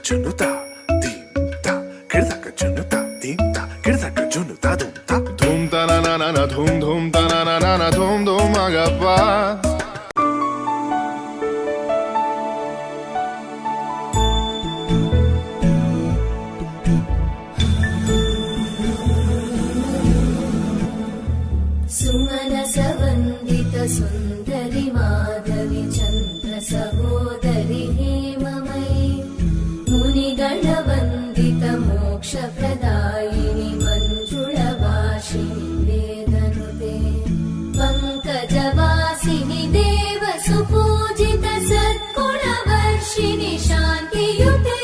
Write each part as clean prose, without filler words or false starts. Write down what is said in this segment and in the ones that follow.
junuta dim ta kirdaka junuta dim ta kirdaka junuta dum ta na na na na dhum ta na na na na dhum agappa. सुंदरी माधवी चंद्र सहोदरी हेममयी मुनिगण वंदित मोक्ष प्रदायिनी मंजुळभाषिणी वेदनुते पंकजवासिनी देव सुपूजित सद्गुणवर्षिणि शान्तियुते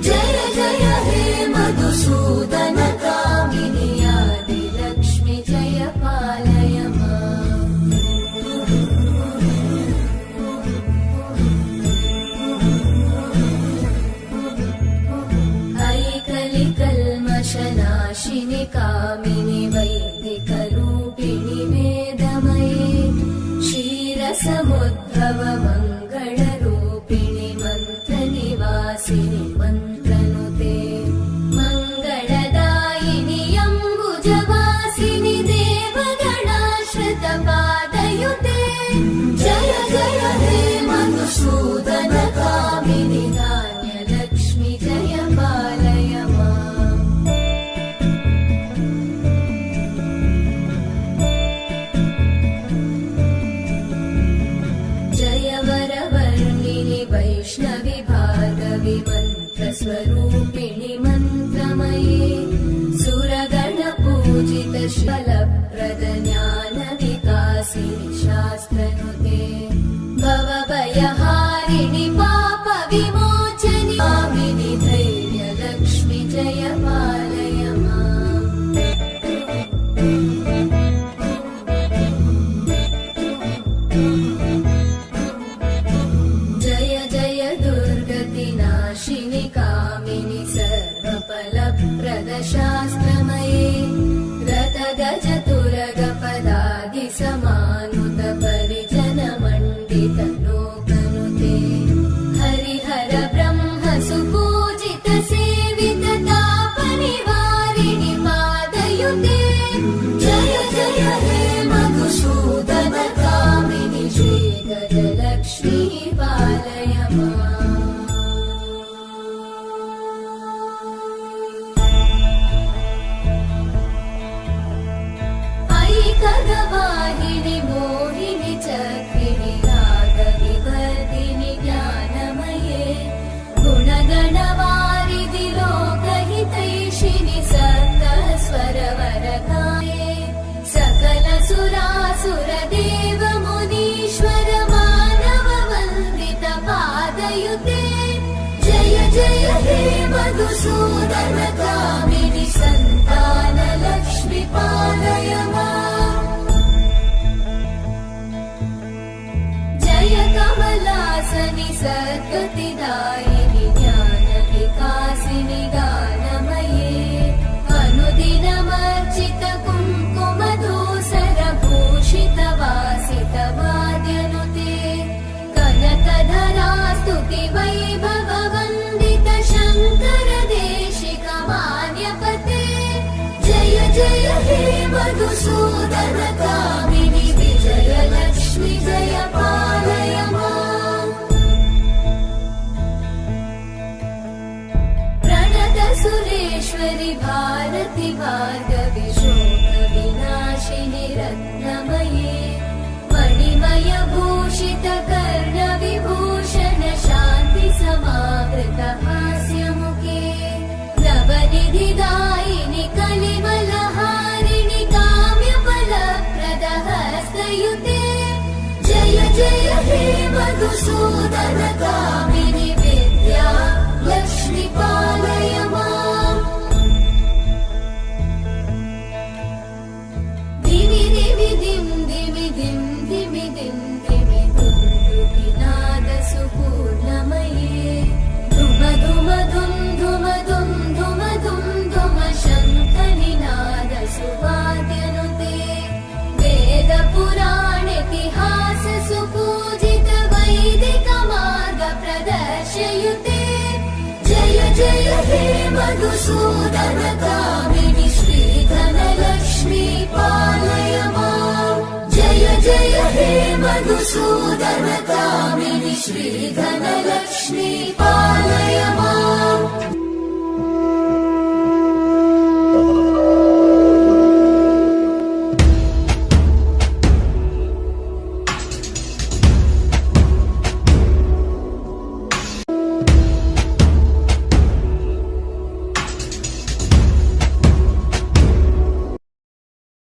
जय जय हे मधुसूदन कामिनी आदिलक्ष्मी जय पालय नाशिनि कामिनि वैदिकरूपिणि वेदमये क्षीरसमुद्भव मङ्गलरूपिणि मन्त्रनिवासिनि मन्त्रनुते मङ्गलदायिनि अम्बुजवासिनि देवगणाश्रितपादयुते जय जय हे मधुसूदन कामिनि धान्यलक्ष्मि जय पालय वैष्णवी भार्गवी मन्त्रस्वरूपिणि मन्त्रमये सुरगण पूजित फलप्रद ज्ञान विकासिनि शास्त्रनुते भवभयहारिणि पाप विमोचनि कामिनि धैर्यलक्ष्मि जय पालय नाशिनि कामिनि सर्वफलप्रद शास्त्रमये रतगजतुरगपदादि समानुत परिजन मण्डित लोकनुते हरिहर ब्रह्म सुपूजित सेवित तापनिवारिणि पादयुते जय जय हे मधुसूदन कामिनि श्रीगजलक्ष्मी पालय वाहिनी मोहिनी चक्रिणी रागविवर्धिनि ज्ञानमये गुणगणवारिधि लोकहितैषिणि सप्तस्वरवरगाये सकल सुरासुर देव मुनीश्वर मानव वन्दित पादयुते जय जय हे मधुसूदन कामिनि सन्तान लक्ष्मी पालय कमलासनि सद्गतिदायिनि ज्ञान विकासिनि गानमये अनुदिनमर्चित कुङ्कुमधूसर भूषित वासित वाद्यनुते कनकधरा स्तुति वैभव वन्दित शङ्कर देशिक मान्यपते जय जय हे मधुसूदन कामिनि विजयलक्ष्मि जय पालय सुरेश्वरि भारति भार्गवि शोक विनाशिनि रत्नमये मणिमय भूषित कर्ण विभूषण शान्ति समावृत हास्यमुखे नवनिधिदायिनि कलिवलहारिणि काम्यफलप्रद हस्तयुते जय जय हे मधुसूदन कामिनि विद्या लक्ष्मी पालय दिमि दिमि दिं दिमि दिं दिमि दिं दिमि दुन्दु मधुसूदन कामिनि श्रीधनलक्ष्मी पालय माम् जय जय हे मधुसूदन कामिनि श्रीधनलक्ष्मी पालय माम्